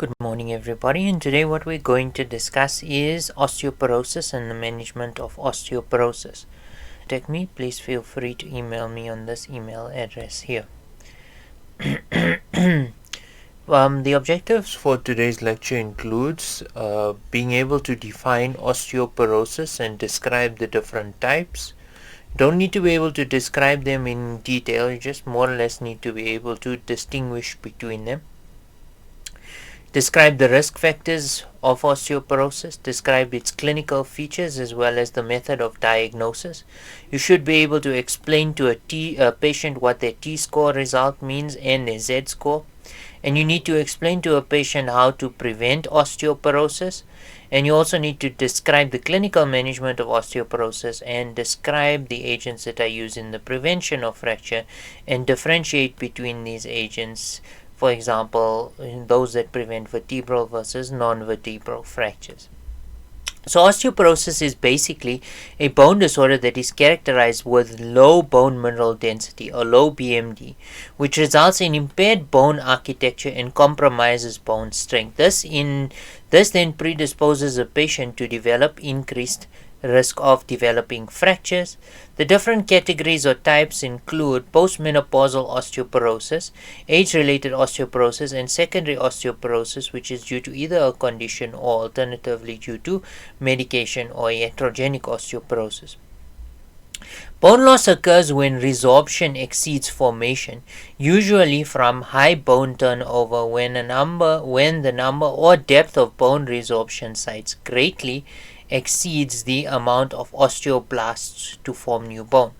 Good morning everybody, and today what we're going to discuss is osteoporosis and the management of osteoporosis. Contact me, please feel free to email me on this email address here. The objectives for today's lecture includes being able to define osteoporosis and describe the different types. Don't need to be able to describe them in detail, you just more or less need to be able to distinguish between them. Describe the risk factors of osteoporosis, describe its clinical features as well as the method of diagnosis. You should be able to explain to a patient what their T-score result means and their Z-score. And you need to explain to a patient how to prevent osteoporosis. And you also need to describe the clinical management of osteoporosis and describe the agents that are used in the prevention of fracture and differentiate between these agents. For example, those that prevent vertebral versus non-vertebral fractures. So osteoporosis is basically a bone disorder that is characterized with low bone mineral density or low BMD, which results in impaired bone architecture and compromises bone strength. This then predisposes a patient to develop increased risk of developing fractures. The different categories or types include postmenopausal osteoporosis, age-related osteoporosis, and secondary osteoporosis, which is due to either a condition or alternatively due to medication or iatrogenic osteoporosis. Bone loss occurs when resorption exceeds formation, usually from high bone turnover when the number or depth of bone resorption sites greatly exceeds the amount of osteoblasts to form new bone.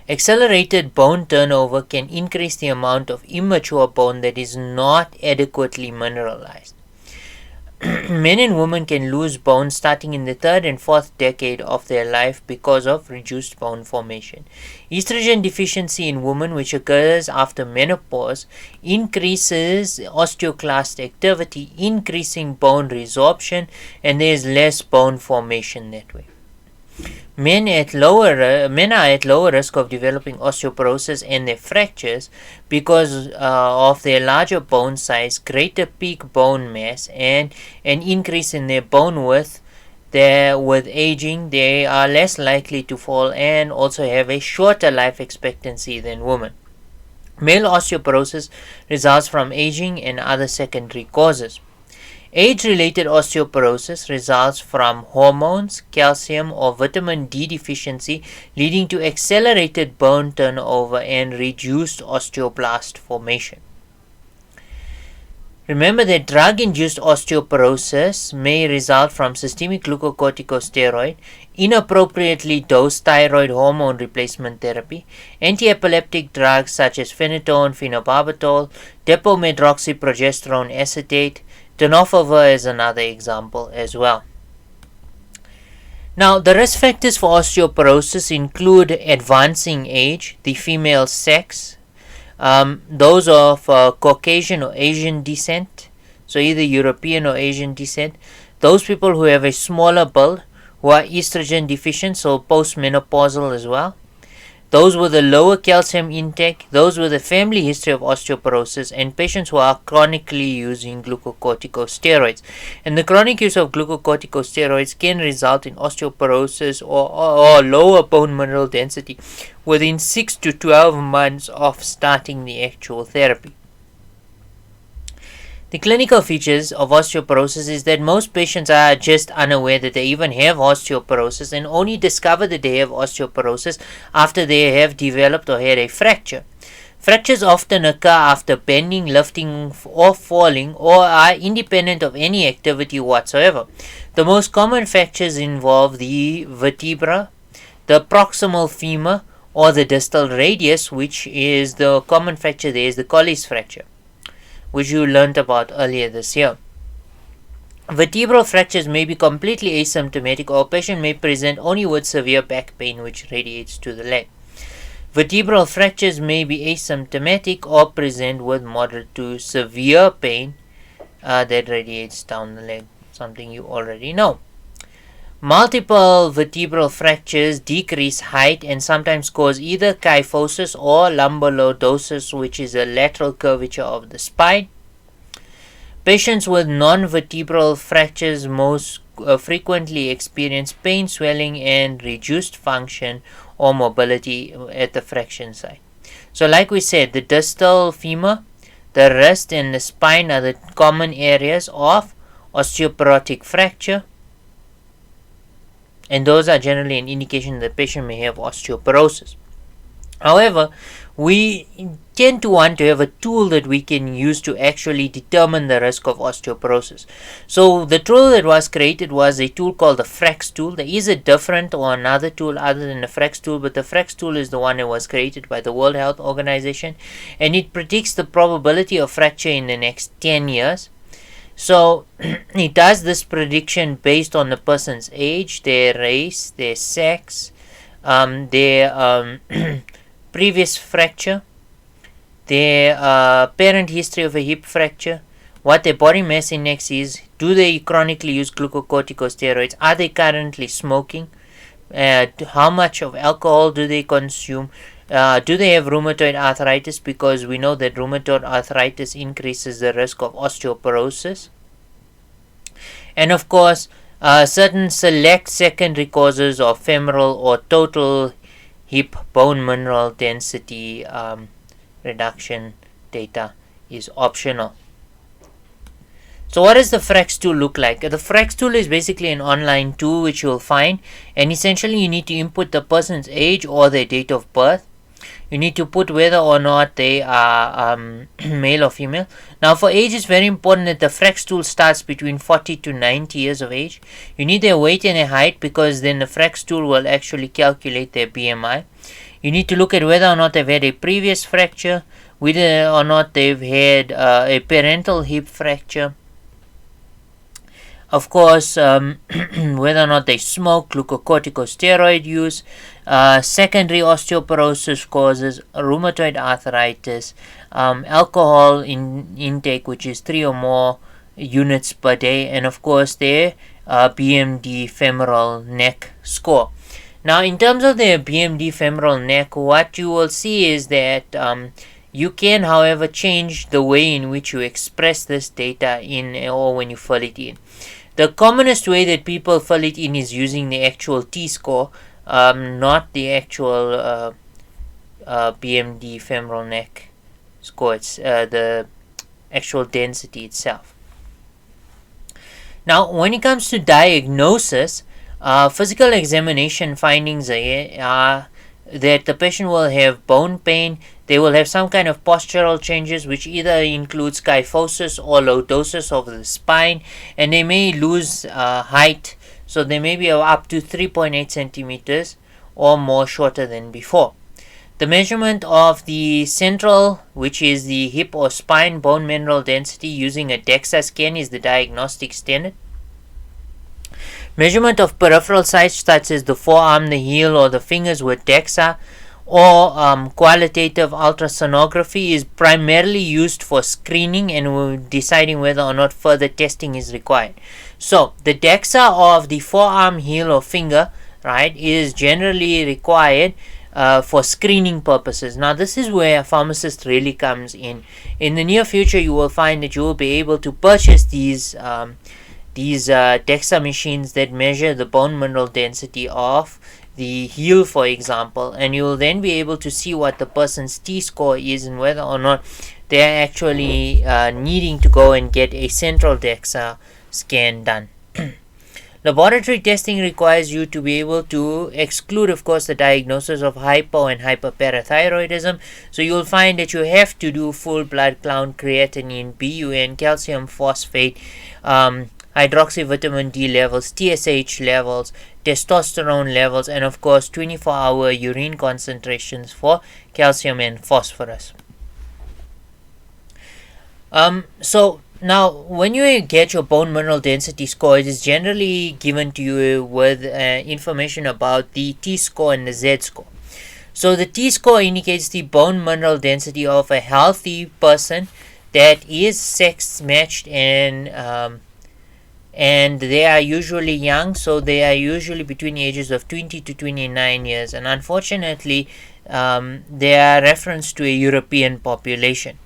Accelerated bone turnover can increase the amount of immature bone that is not adequately mineralized. Men and women can lose bone starting in the third and fourth decade of their life because of reduced bone formation. Estrogen deficiency in women, which occurs after menopause, increases osteoclast activity, increasing bone resorption, and there is less bone formation that way. Men are at lower risk of developing osteoporosis and their fractures because of their larger bone size, greater peak bone mass, and an increase in their bone width. With aging, they are less likely to fall and also have a shorter life expectancy than women. Male osteoporosis results from aging and other secondary causes. Age-related osteoporosis results from hormones, calcium, or vitamin D deficiency, leading to accelerated bone turnover and reduced osteoblast formation. Remember that drug-induced osteoporosis may result from systemic glucocorticosteroid, inappropriately dosed thyroid hormone replacement therapy, anti-epileptic drugs such as phenytoin, phenobarbital, depomedroxyprogesterone acetate. Tenofovir is another example as well. Now, the risk factors for osteoporosis include advancing age, the female sex, those of Caucasian or Asian descent, so either European or Asian descent, those people who have a smaller build, who are estrogen deficient, so postmenopausal as well, those with a lower calcium intake, those with a family history of osteoporosis, and patients who are chronically using glucocorticosteroids. And the chronic use of glucocorticosteroids can result in osteoporosis or lower bone mineral density within 6 to 12 months of starting the actual therapy. The clinical features of osteoporosis is that most patients are just unaware that they even have osteoporosis and only discover that they have osteoporosis after they have developed or had a fracture. Fractures often occur after bending, lifting, or falling, or are independent of any activity whatsoever. The most common fractures involve the vertebra, the proximal femur, or the distal radius, which is the common fracture there is the Colles fracture, which you learnt about earlier this year. Vertebral fractures may be completely asymptomatic, or a patient may present only with severe back pain which radiates to the leg. Vertebral fractures may be asymptomatic or present with moderate to severe pain that radiates down the leg, something you already know. Multiple vertebral fractures decrease height and sometimes cause either kyphosis or lumbalordosis, which is a lateral curvature of the spine. Patients with non-vertebral fractures most frequently experience pain, swelling, and reduced function or mobility at the fraction site. So like we said, the distal femur, the wrist, and the spine are the common areas of osteoporotic fracture, and those are generally an indication that the patient may have osteoporosis. However, we tend to want to have a tool that we can use to actually determine the risk of osteoporosis. So the tool that was created was a tool called the FRAX tool. There is a different or another tool other than the FRAX tool, but the FRAX tool is the one that was created by the World Health Organization, and it predicts the probability of fracture in the next 10 years. So it does this prediction based on the person's age, their race, their sex, their previous fracture, their parent history of a hip fracture, what their body mass index is, do they chronically use glucocorticosteroids, are they currently smoking, how much of alcohol do they consume, do they have rheumatoid arthritis, because we know that rheumatoid arthritis increases the risk of osteoporosis, and of course certain select secondary causes of femoral or total hip bone mineral density reduction data is optional. So what does the FRAX tool look like? The FRAX tool is basically an online tool which you'll find, and essentially you need to input the person's age or their date of birth. You need to put whether or not they are male or female. Now for age, it's very important that the FRAX tool starts between 40 to 90 years of age. You need their weight and their height, because then the FRAX tool will actually calculate their BMI. You need to look at whether or not they've had a previous fracture, whether or not they've had a parental hip fracture. Of course, whether or not they smoke, glucocorticosteroid use, secondary osteoporosis causes, rheumatoid arthritis, alcohol intake, which is 3 or more units per day, and of course their BMD femoral neck score. Now, in terms of the BMD femoral neck, what you will see is that you can, however, change the way in which you express this data in, or when you fill it in. The commonest way that people fill it in is using the actual T-score, not the actual BMD femoral neck score. It's the actual density itself. Now, when it comes to diagnosis, physical examination findings are that the patient will have bone pain, they will have some kind of postural changes, which either includes kyphosis or lordosis of the spine, and they may lose height, so they may be up to 3.8 centimeters or more shorter than before. The measurement of the central, which is the hip or spine bone mineral density using a DEXA scan, is the diagnostic standard. Measurement of peripheral sites such as the forearm, the heel, or the fingers with DEXA or qualitative ultrasonography is primarily used for screening and deciding whether or not further testing is required. So the DEXA of the forearm, heel, or finger, right, is generally required for screening purposes. Now this is where a pharmacist really comes in. In the near future, you will find that you will be able to purchase these DEXA machines that measure the bone mineral density of the heel, for example, and you will then be able to see what the person's T-score is and whether or not they're actually needing to go and get a central DEXA scan done. Laboratory testing requires you to be able to exclude, of course, the diagnosis of hypo and hyperparathyroidism. So you'll find that you have to do full blood count, creatinine, BUN, calcium phosphate, hydroxyvitamin D levels, TSH levels, testosterone levels, and of course 24-hour urine concentrations for calcium and phosphorus. So now when you get your bone mineral density score, it is generally given to you with information about the T-score and the Z-score. So the T-score indicates the bone mineral density of a healthy person that is sex matched, and they are usually young, so they are usually between the ages of 20 to 29 years, and unfortunately they are referenced to a European population.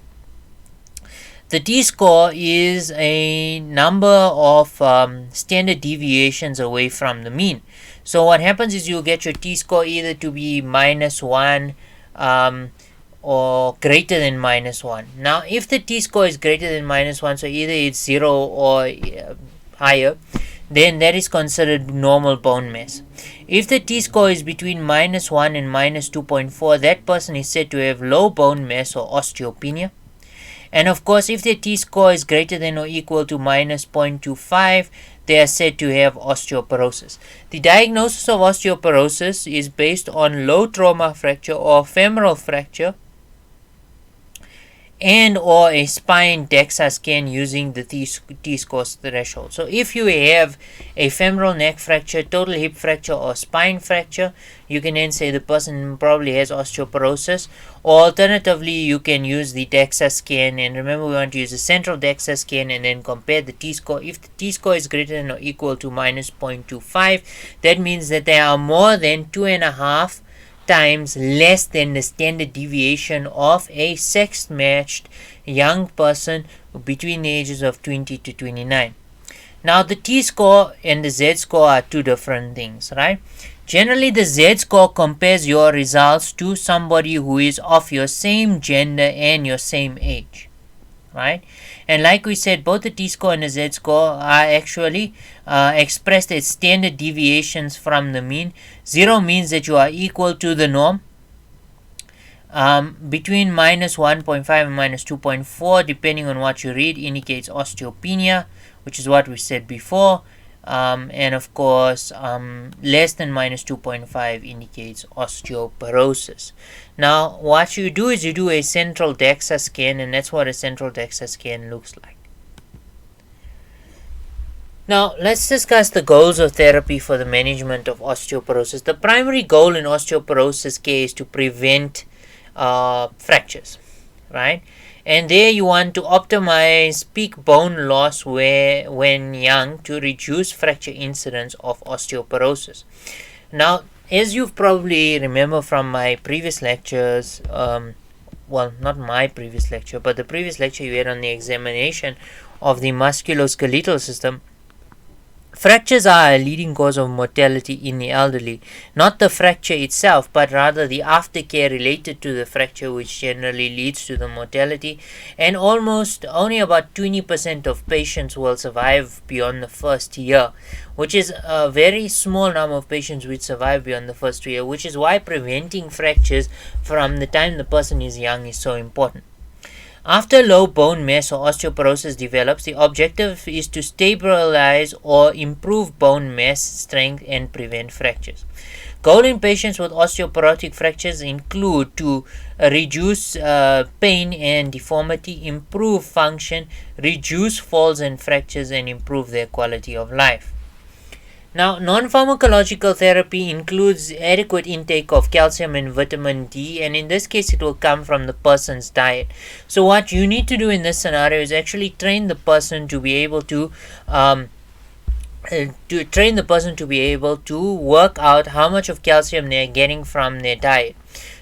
The t-score is a number of standard deviations away from the mean. So what happens is you'll get your t-score either to be -1 or greater than -1. Now if the t-score is greater than -1, so either it's 0 or higher, then that is considered normal bone mass. If the t-score is between -1 and -2.4, that person is said to have low bone mass or osteopenia. And of course, if the t-score is greater than or equal to -0.25, they are said to have osteoporosis. The diagnosis of osteoporosis is based on low trauma fracture or femoral fracture and or a spine DEXA scan using the t-score threshold. So if you have a femoral neck fracture, total hip fracture, or spine fracture, you can then say the person probably has osteoporosis. Or alternatively, you can use the DEXA scan, and remember we want to use a central DEXA scan and then compare the t-score. If the t-score is greater than or equal to -0.25, that means that there are more than 2.5 times less than the standard deviation of a sex-matched young person between the ages of 20 to 29. Now the t-score and the z-score are two different things, right? Generally, the z-score compares your results to somebody who is of your same gender and your same age, right? And like we said, both the t-score and the z-score are actually expressed as standard deviations from the mean. 0 means that you are equal to the norm. Between -1.5 and -2.4, depending on what you read, indicates osteopenia, which is what we said before. And of course, less than -2.5 indicates osteoporosis. Now, what you do is you do a central DEXA scan, and that's what a central DEXA scan looks like. Now, let's discuss the goals of therapy for the management of osteoporosis. The primary goal in osteoporosis care is to prevent fractures, right? And there you want to optimize peak bone loss when young to reduce fracture incidence of osteoporosis. Now, as you've probably remember from my previous lectures, well, not my previous lecture, but the previous lecture you had on the examination of the musculoskeletal system, fractures are a leading cause of mortality in the elderly. Not the fracture itself, but rather the aftercare related to the fracture, which generally leads to the mortality. And almost only about 20% of patients will survive beyond the first year, which is a very small number of patients which survive beyond the first year, which is why preventing fractures from the time the person is young is so important. After low bone mass or osteoporosis develops, the objective is to stabilize or improve bone mass strength and prevent fractures. Goal in patients with osteoporotic fractures include to reduce pain and deformity, improve function, reduce falls and fractures, and improve their quality of life. Now, non-pharmacological therapy includes adequate intake of calcium and vitamin D, and in this case it will come from the person's diet. So what you need to do in this scenario is actually train the person to be able to work out how much of calcium they are getting from their diet.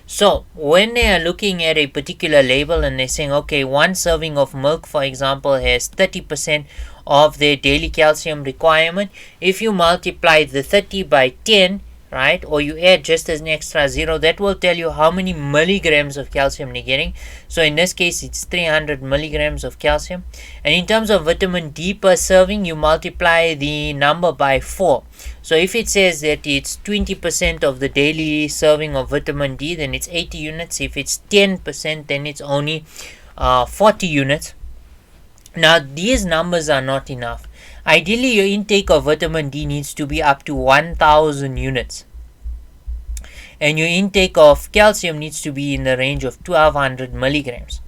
So when they are looking at a particular label and they're saying, okay, one serving of milk, for example, has 30% of their daily calcium requirement, if you multiply the 30 by 10, right, or you add just as an extra 0, that will tell you how many milligrams of calcium they're getting. So in this case, it's 300 milligrams of calcium. And in terms of vitamin D per serving, you multiply the number by 4. So if it says that it's 20% of the daily serving of vitamin D, then it's 80 units. If it's 10%, then it's only 40 units. Now, these numbers are not enough. Ideally, your intake of vitamin D needs to be up to 1000 units. And your intake of calcium needs to be in the range of 1200 milligrams.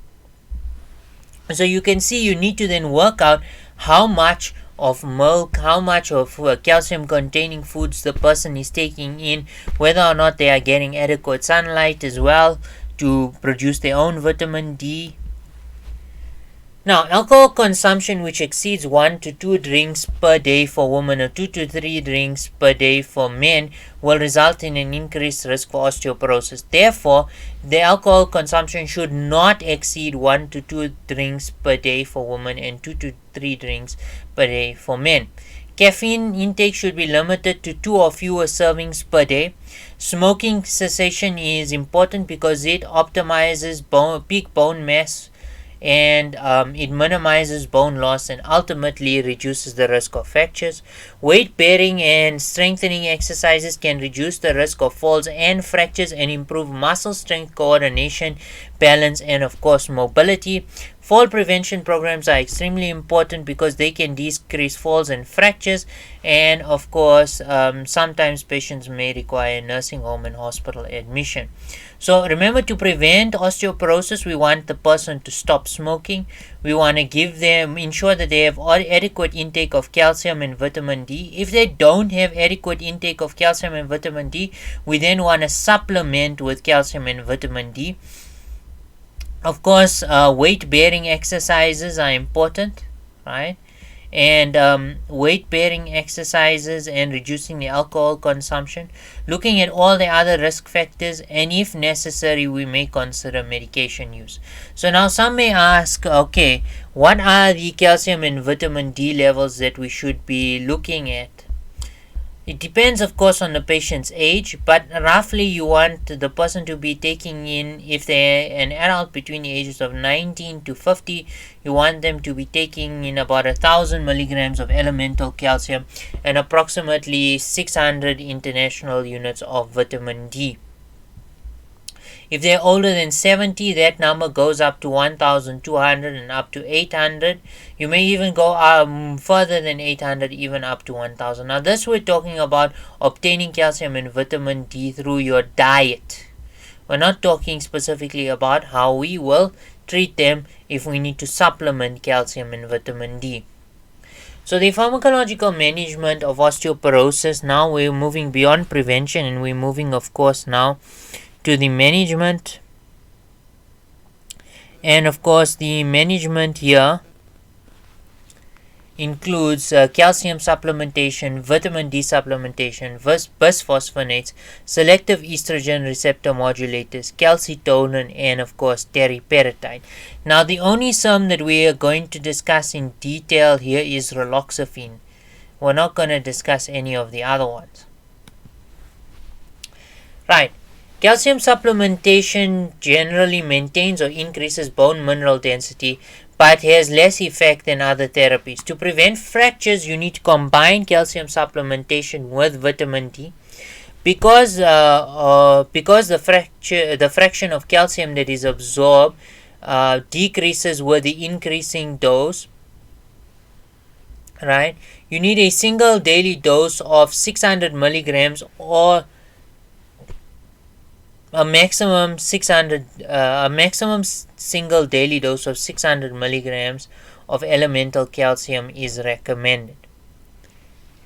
So you can see you need to then work out how much of milk, how much of calcium containing foods the person is taking in, whether or not they are getting adequate sunlight as well to produce their own vitamin D. Now, alcohol consumption which exceeds 1 to 2 drinks per day for women or 2 to 3 drinks per day for men will result in an increased risk for osteoporosis. Therefore, the alcohol consumption should not exceed 1 to 2 drinks per day for women and 2 to 3 drinks per day for men. Caffeine intake should be limited to 2 or fewer servings per day. Smoking cessation is important because it optimizes peak bone mass, and it minimizes bone loss and ultimately reduces the risk of fractures. Weight bearing and strengthening exercises can reduce the risk of falls and fractures and improve muscle strength, coordination, balance, and of course mobility. Fall prevention programs are extremely important because they can decrease falls and fractures, and of course sometimes patients may require nursing home and hospital admission. So remember, to prevent osteoporosis, we want the person to stop smoking. We want to ensure that they have adequate intake of calcium and vitamin D. If they don't have adequate intake of calcium and vitamin D, we then want to supplement with calcium and vitamin D. Of course, weight bearing exercises are important, right? And weight bearing exercises and reducing the alcohol consumption, looking at all the other risk factors, and if necessary we may consider medication use. So now some may ask, okay, what are the calcium and vitamin D levels that we should be looking at? It depends, of course, on the patient's age, but roughly you want the person to be taking in, if they're an adult between the ages of 19 to 50, you want them to be taking in about 1,000 milligrams of elemental calcium and approximately 600 international units of vitamin D. If they're older than 70, that number goes up to 1,200 and up to 800. You may even go further than 800, even up to 1,000. Now this we're talking about obtaining calcium and vitamin D through your diet. We're not talking specifically about how we will treat them if we need to supplement calcium and vitamin D. So the pharmacological management of osteoporosis, now we're moving beyond prevention and we're moving, of course, now to the management. And of course the management here includes calcium supplementation, vitamin D supplementation, bisphosphonates, selective estrogen receptor modulators, calcitonin, and of course teriparatide. Now the only sum that we are going to discuss in detail here is raloxifene. We're not going to discuss any of the other ones. Right. Calcium supplementation generally maintains or increases bone mineral density, but has less effect than other therapies. To prevent fractures, you need to combine calcium supplementation with vitamin D. Because the fraction of calcium that is absorbed decreases with the increasing dose, right? You need a single daily dose of 600 milligrams or a maximum single daily dose of 600 milligrams of elemental calcium is recommended,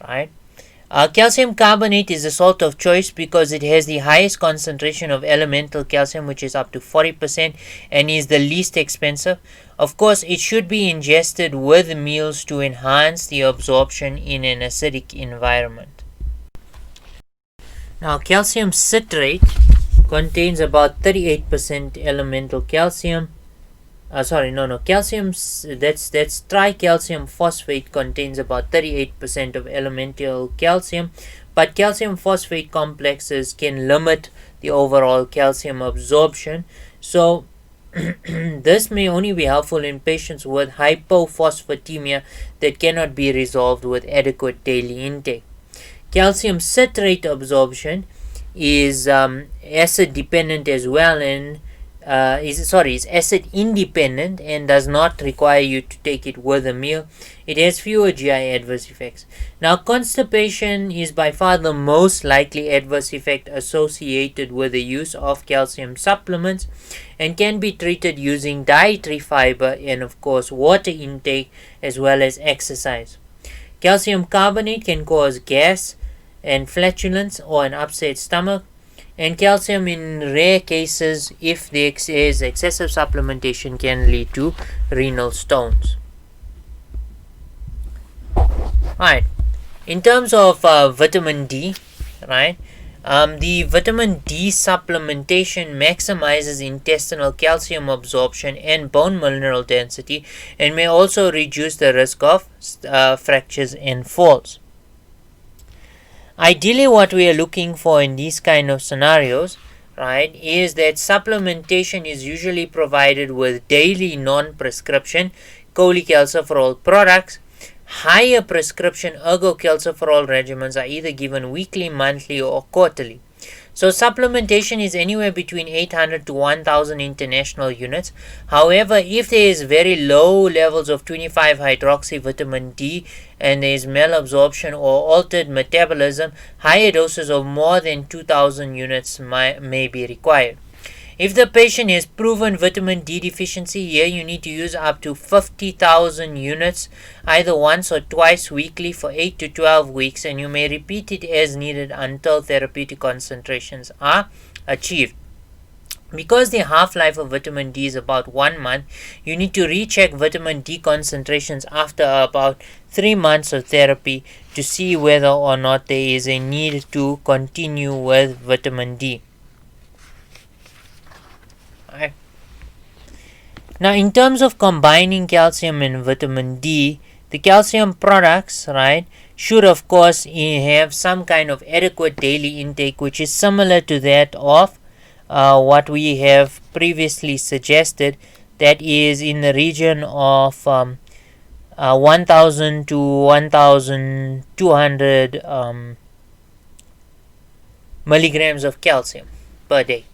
right? Calcium carbonate is the salt of choice because it has the highest concentration of elemental calcium, which is up to 40%, and is the least expensive. Of course, it should be ingested with meals to enhance the absorption in an acidic environment. Now, calcium citrate contains about 38% elemental calcium. Calcium, that's tricalcium phosphate contains about 38% of elemental calcium, but calcium phosphate complexes can limit the overall calcium absorption. So this may only be helpful in patients with hypophosphatemia that cannot be resolved with adequate daily intake. Calcium citrate absorption is acid dependent as well, and is acid independent and does not require you to take it with a meal. It has fewer GI adverse effects. Now, constipation is by far the most likely adverse effect associated with the use of calcium supplements and can be treated using dietary fiber and of course water intake as well as exercise. Calcium carbonate can cause gas and flatulence or an upset stomach. And calcium in rare cases, if there is excessive supplementation, can lead to renal stones. Right. In terms of vitamin D, right, the vitamin D supplementation maximizes intestinal calcium absorption and bone mineral density, and may also reduce the risk of fractures and falls. Ideally, what we are looking for in these kind of scenarios, right, is that supplementation is usually provided with daily non-prescription cholecalciferol products. Higher prescription ergocalciferol regimens are either given weekly, monthly, or quarterly. So supplementation is anywhere between 800 to 1000 international units. However, if there is very low levels of 25-hydroxy vitamin D and there is malabsorption or altered metabolism, higher doses of more than 2000 units may be required. If the patient has proven vitamin D deficiency, here you need to use up to 50,000 units either once or twice weekly for 8 to 12 weeks, and you may repeat it as needed until therapeutic concentrations are achieved. Because the half-life of vitamin D is about 1 month, you need to recheck vitamin D concentrations after about 3 months of therapy to see whether or not there is a need to continue with vitamin D. Now, in terms of combining calcium and vitamin D, the calcium products, right, should of course have some kind of adequate daily intake, which is similar to that of what we have previously suggested, that is in the region of 1000 to 1200 milligrams of calcium per day.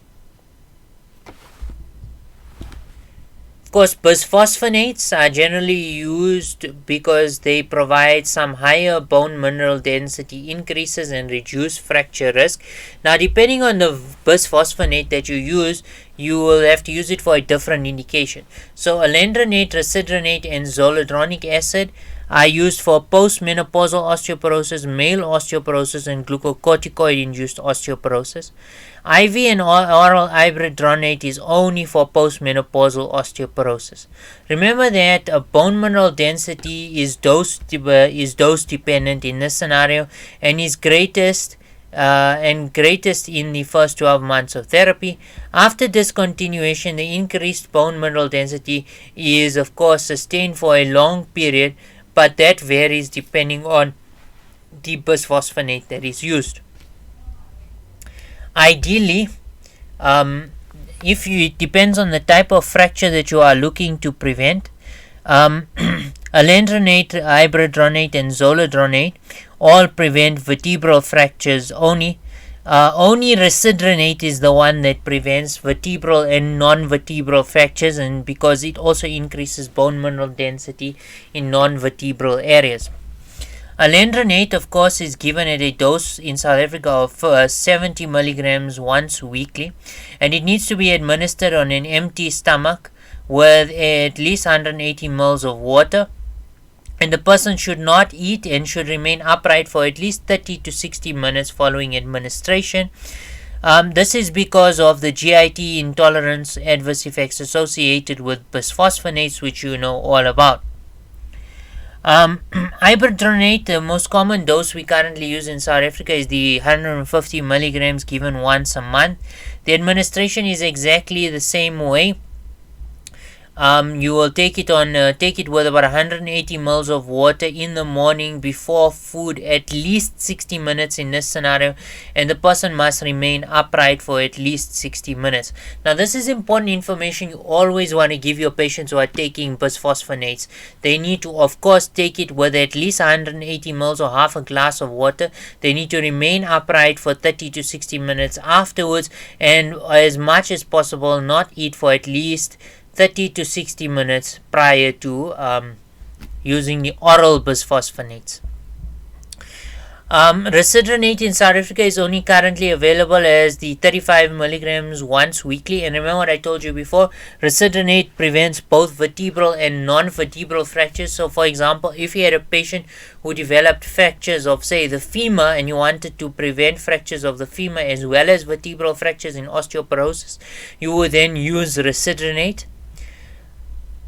Of course, bisphosphonates are generally used because they provide some higher bone mineral density increases and reduce fracture risk. Now, depending on the bisphosphonate that you use, you will have to use it for a different indication. So, alendronate, risedronate, and zoledronic acid are used for postmenopausal osteoporosis, male osteoporosis, and glucocorticoid-induced osteoporosis. IV and oral ibridronate is only for postmenopausal osteoporosis. Remember that bone mineral density is dose dependent in this scenario and is greatest in the first 12 months of therapy. After discontinuation, the increased bone mineral density is of course sustained for a long period, but that varies depending on the bisphosphonate that is used. Ideally, it depends on the type of fracture that you are looking to prevent. Alendronate, ibridronate, and zoledronate all prevent vertebral fractures only. Only risedronate is the one that prevents vertebral and non-vertebral fractures, and because it also increases bone mineral density in non-vertebral areas. Alendronate, of course, is given at a dose in South Africa of 70 milligrams once weekly, and it needs to be administered on an empty stomach with at least 180 ml of water. And the person should not eat and should remain upright for at least 30 to 60 minutes following administration. This is because of the GIT intolerance adverse effects associated with bisphosphonates, which you know all about. Ibridronate, the most common dose we currently use in South Africa, is the 150 milligrams given once a month. The administration is exactly the same way. You will take it with about 180 ml of water in the morning before food, at least 60 minutes in this scenario, and the person must remain upright for at least 60 minutes. Now, this is important information you always want to give your patients who are taking bisphosphonates. They need to, of course, take it with at least 180 ml or half a glass of water. They need to remain upright for 30 to 60 minutes afterwards, and as much as possible not eat for at least 30 to 60 minutes prior to using the oral bisphosphonates. Residronate in South Africa is only currently available as the 35 milligrams once weekly. And remember what I told you before, residronate prevents both vertebral and non-vertebral fractures. So for example, if you had a patient who developed fractures of, say, the femur, and you wanted to prevent fractures of the femur as well as vertebral fractures in osteoporosis, you would then use residronate.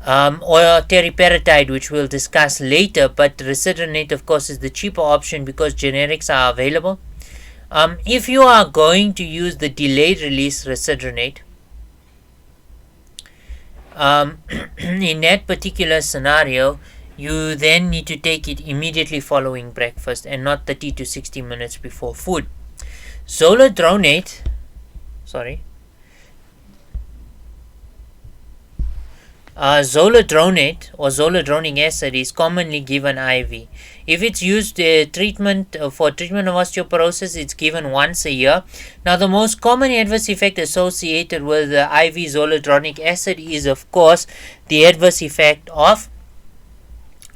Or teriparatide, which we'll discuss later, but residronate, of course, is the cheaper option because generics are available. If you are going to use the delayed release residronate, in that particular scenario, you then need to take it immediately following breakfast and not 30 to 60 minutes before food. Zoledronate, zoledronate or zoledronic acid is commonly given IV. If it's used for treatment of osteoporosis, it's given once a year. Now, the most common adverse effect associated with the IV zoledronic acid is, of course, the adverse effect of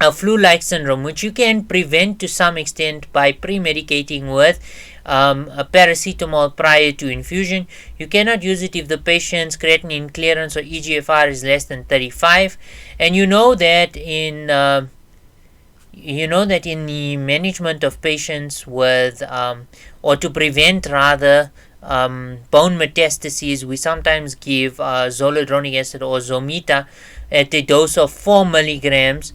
a flu-like syndrome, which you can prevent to some extent by pre-medicating with a paracetamol prior to infusion. You cannot use it if the patient's creatinine clearance or EGFR is less than 35, and you know that in the management of patients with or to prevent rather bone metastases, we sometimes give zoledronic acid or Zometa at a dose of 4 milligrams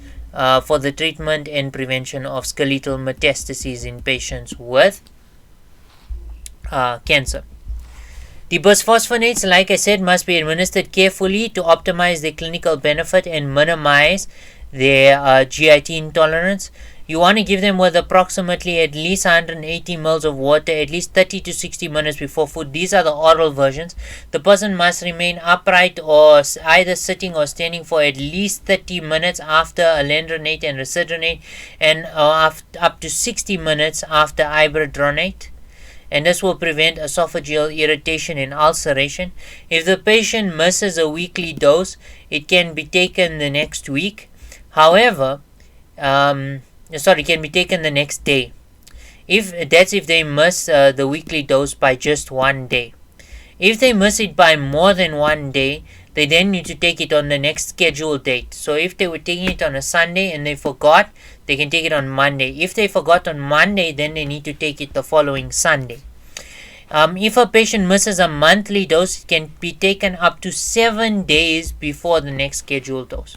for the treatment and prevention of skeletal metastases in patients with cancer. The bisphosphonates, like I said, must be administered carefully to optimize their clinical benefit and minimize their GIT intolerance. You want to give them with approximately at least 180 ml of water at least 30 to 60 minutes before food. These are the oral versions. The person must remain upright or either sitting or standing for at least 30 minutes after alendronate and residronate, and up to 60 minutes after ibuprofen, and this will prevent esophageal irritation and ulceration. If the patient misses a weekly dose, it can be taken the next week. However, it can be taken the next day. If they miss the weekly dose by just one day. If they miss it by more than one day, they then need to take it on the next scheduled date. So if they were taking it on a Sunday and they forgot, they can take it on Monday. If they forgot on Monday, then they need to take it the following Sunday. If a patient misses a monthly dose, it can be taken up to 7 days before the next scheduled dose.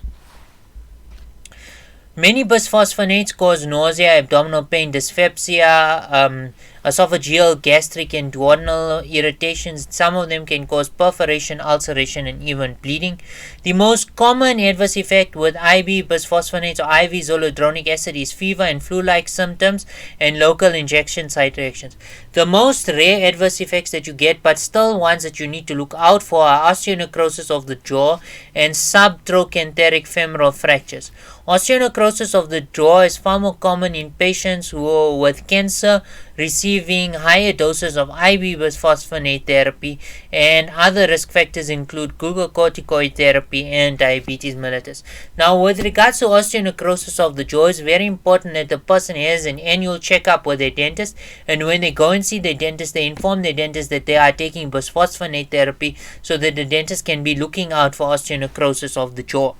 Many bisphosphonates cause nausea, abdominal pain, dyspepsia, esophageal, gastric, and duodenal irritations. Some of them can cause perforation, ulceration, and even bleeding. The most common adverse effect with IV bisphosphonates or IV zoledronic acid is fever and flu-like symptoms and local injection site reactions. The most rare adverse effects that you get, but still ones that you need to look out for, are osteonecrosis of the jaw and subtrochanteric femoral fractures. Osteonecrosis of the jaw is far more common in patients with cancer receiving higher doses of IV bisphosphonate therapy, and other risk factors include glucocorticoid therapy and diabetes mellitus. Now, with regards to osteonecrosis of the jaw, it's very important that the person has an annual checkup with their dentist, and when they go and see their dentist, they inform their dentist that they are taking bisphosphonate therapy so that the dentist can be looking out for osteonecrosis of the jaw.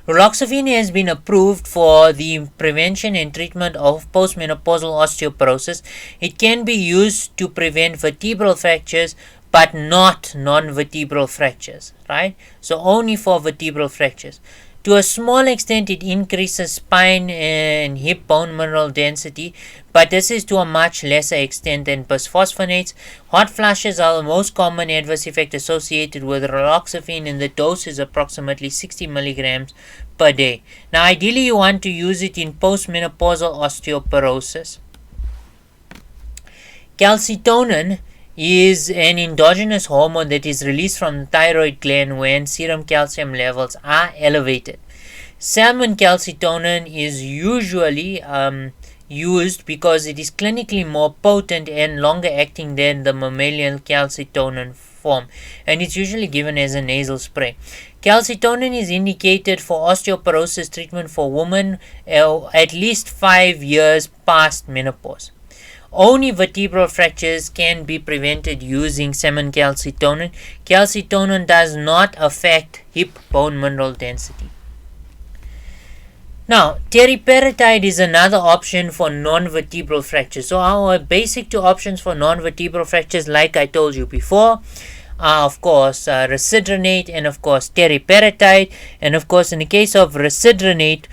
Raloxifene has been approved for the prevention and treatment of postmenopausal osteoporosis. It can be used to prevent vertebral fractures, but not non-vertebral fractures, right? So only for vertebral fractures. To a small extent, it increases spine and hip bone mineral density, but this is to a much lesser extent than bisphosphonates. Hot flushes are the most common adverse effect associated with raloxifene, and the dose is approximately 60 milligrams per day. Now, ideally, you want to use it in postmenopausal osteoporosis. Calcitonin is an endogenous hormone that is released from the thyroid gland when serum calcium levels are elevated. Salmon calcitonin is usually used because it is clinically more potent and longer acting than the mammalian calcitonin form, and it's usually given as a nasal spray. Calcitonin is indicated for osteoporosis treatment for women at least 5 years past menopause. Only vertebral fractures can be prevented using semen calcitonin. Calcitonin does not affect hip bone mineral density. Now, teriparatide is another option for non-vertebral fractures. So our basic two options for non-vertebral fractures, like I told you before, are of course residronate and of course teriparatide. And of course, in the case of residronate,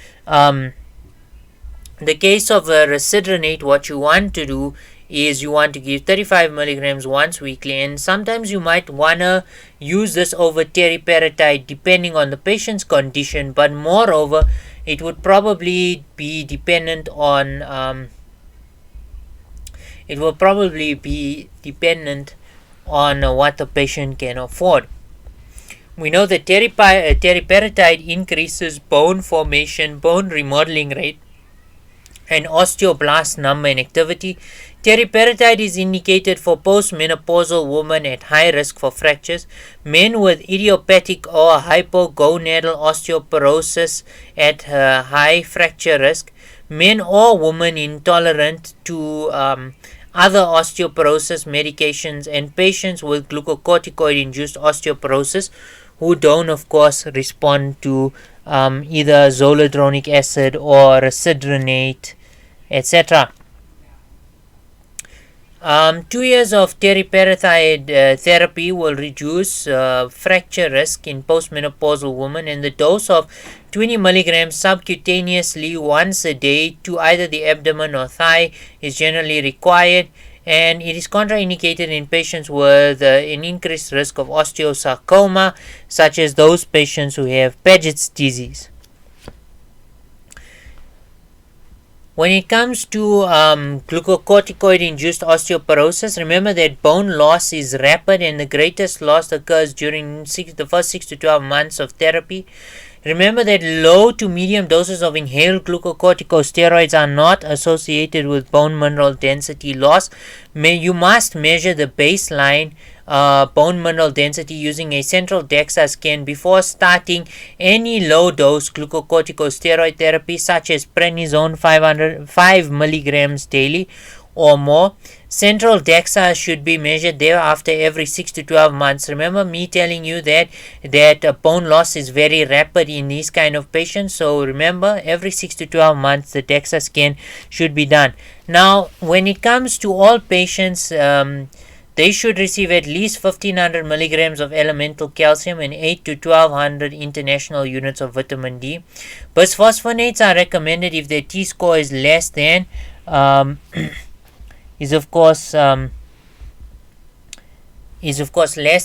what you want to do is you want to give 35 milligrams once weekly, and sometimes you might want to use this over teriparatide depending on the patient's condition, but moreover it would probably be dependent on what the patient can afford. We know that teriparatide increases bone formation, bone remodeling rate, and osteoblast number and activity. Teriparatide is indicated for postmenopausal women at high risk for fractures, men with idiopathic or hypogonadal osteoporosis at high fracture risk, men or women intolerant to other osteoporosis medications, and patients with glucocorticoid-induced osteoporosis who don't, of course, respond to either zoledronic acid or residronate, etc. 2 years of teriparatide therapy will reduce fracture risk in postmenopausal women, and the dose of 20 milligrams subcutaneously once a day to either the abdomen or thigh is generally required, and it is contraindicated in patients with an increased risk of osteosarcoma, such as those patients who have Paget's disease. When it comes to glucocorticoid-induced osteoporosis, remember that bone loss is rapid and the greatest loss occurs during the first 6 to 12 months of therapy. Remember that low to medium doses of inhaled glucocorticosteroids are not associated with bone mineral density loss. You must measure the baseline bone mineral density using a central DEXA scan before starting any low-dose glucocorticosteroid therapy such as prednisone 5 milligrams daily or more. Central DEXA should be measured thereafter every 6 to 12 months. Remember me telling you that bone loss is very rapid in these kind of patients. So remember, every 6 to 12 months the DEXA scan should be done. Now, when it comes to all patients, they should receive at least 1500 milligrams of elemental calcium and 8 to 1200 international units of vitamin D. Bisphosphonates are recommended if their T-score is less than is of course less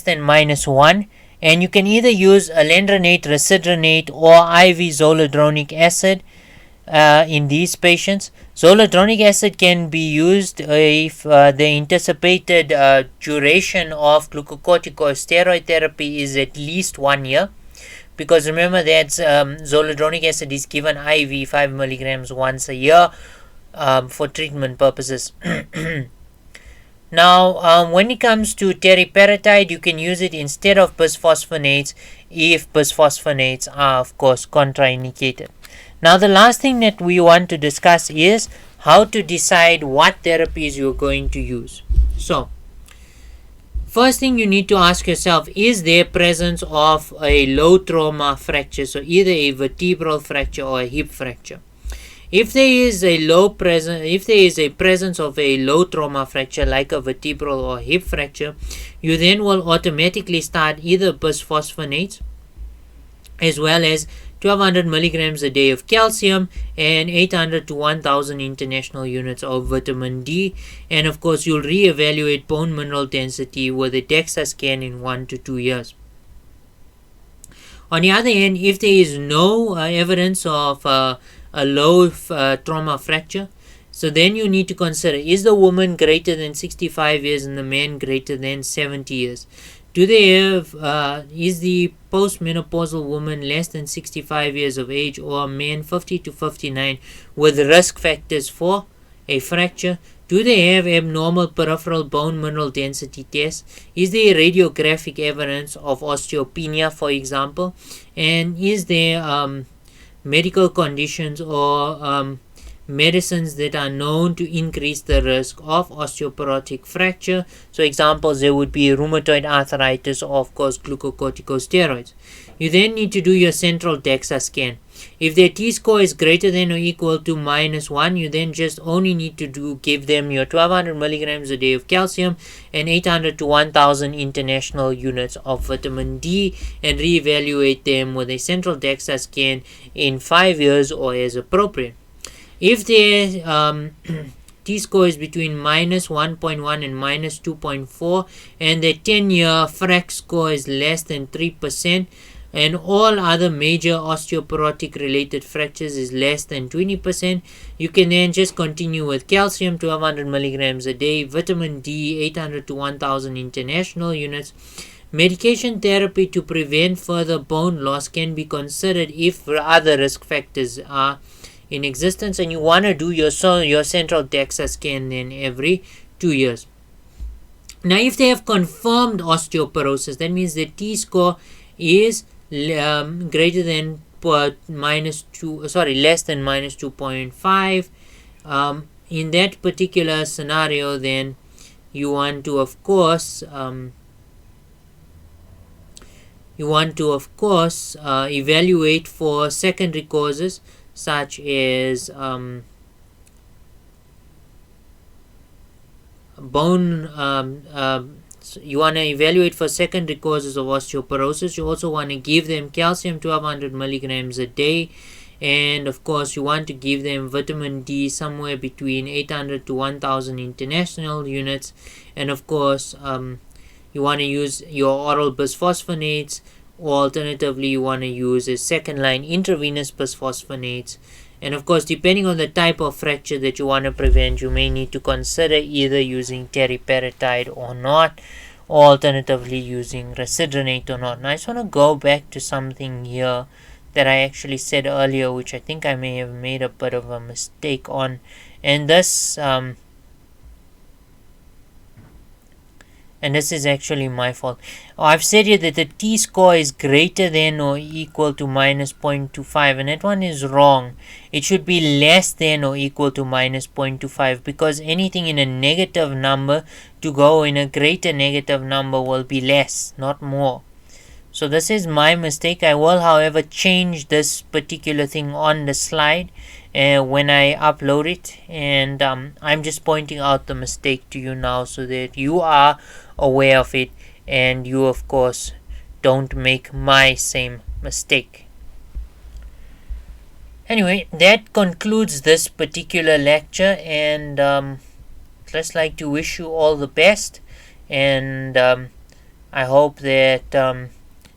than -1, and you can either use alendronate, residronate, or IV zoledronic acid in these patients. Zoledronic acid can be used if the anticipated duration of glucocorticosteroid therapy is at least 1 year, because remember that zoledronic acid is given IV 5 milligrams once a year for treatment purposes. Now, when it comes to teriparatide, you can use it instead of bisphosphonates if bisphosphonates are, of course, contraindicated. Now, the last thing that we want to discuss is how to decide what therapies you're going to use. So, first thing you need to ask yourself, is there presence of a low trauma fracture, so either a vertebral fracture or a hip fracture? If there is a presence of a low trauma fracture like a vertebral or hip fracture, you then will automatically start either bisphosphonates as well as 1200 milligrams a day of calcium and 800 to 1000 international units of vitamin D, and of course you'll reevaluate bone mineral density with a DEXA scan in 1 to 2 years. On the other hand, if there is no evidence of a low trauma fracture, so then you need to consider, is the woman greater than 65 years and the man greater than 70 years? Do they have, is the postmenopausal woman less than 65 years of age, or man 50 to 59 with risk factors for a fracture? Do they have abnormal peripheral bone mineral density tests? Is there radiographic evidence of osteopenia, for example? And is there medical conditions or medicines that are known to increase the risk of osteoporotic fracture? So examples, there would be rheumatoid arthritis or of course glucocorticosteroids. You then need to do your central DEXA scan. If their T-score is greater than or equal to -1, you then just only need to give them your 1200 milligrams a day of calcium and 800 to 1000 international units of vitamin D, and reevaluate them with a central DEXA scan in 5 years or as appropriate. If their T-score is between -1.1 and -2.4 and their 10-year FRAX score is less than 3%, and all other major osteoporotic related fractures is less than 20%, you can then just continue with calcium 1200 milligrams a day, vitamin D 800 to 1000 international units. Medication therapy to prevent further bone loss can be considered if other risk factors are in existence, and you want to do your central DEXA scan then every 2 years. Now, if they have confirmed osteoporosis, that means the T-score is greater than less than -2.5. In that particular scenario, then you want to of course evaluate for secondary causes such as you want to evaluate for secondary causes of osteoporosis. You also want to give them calcium 1200 milligrams a day, and of course you want to give them vitamin D somewhere between 800 to 1000 international units, and of course you want to use your oral bisphosphonates, or alternatively you want to use a second line intravenous bisphosphonates. And of course, depending on the type of fracture that you want to prevent, you may need to consider either using teriparatide or not, or alternatively using residronate or not. Now, I just want to go back to something here that I actually said earlier, which I think I may have made a bit of a mistake on. And this is actually my fault. I've said here that the T-score is greater than or equal to -0.25, and that one is wrong. It should be less than or equal to -0.25, because anything in a negative number to go in a greater negative number will be less, not more. So this is my mistake. I will, however, change this particular thing on the slide when I upload it, and I'm just pointing out the mistake to you now so that you are aware of it and you of course don't make my same mistake. Anyway, that concludes this particular lecture, and just like to wish you all the best, and I hope that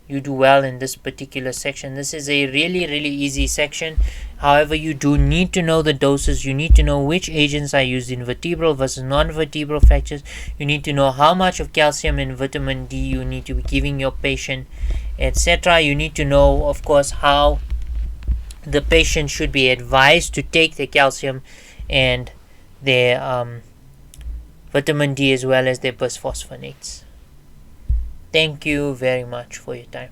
you do well in this particular section. This is a really easy section. However, you do need to know the doses. You need to know which agents are used in vertebral versus non-vertebral fractures. You need to know how much of calcium and vitamin D you need to be giving your patient, etc. You need to know, of course, how the patient should be advised to take the calcium and their vitamin D as well as their bisphosphonates. Thank you very much for your time.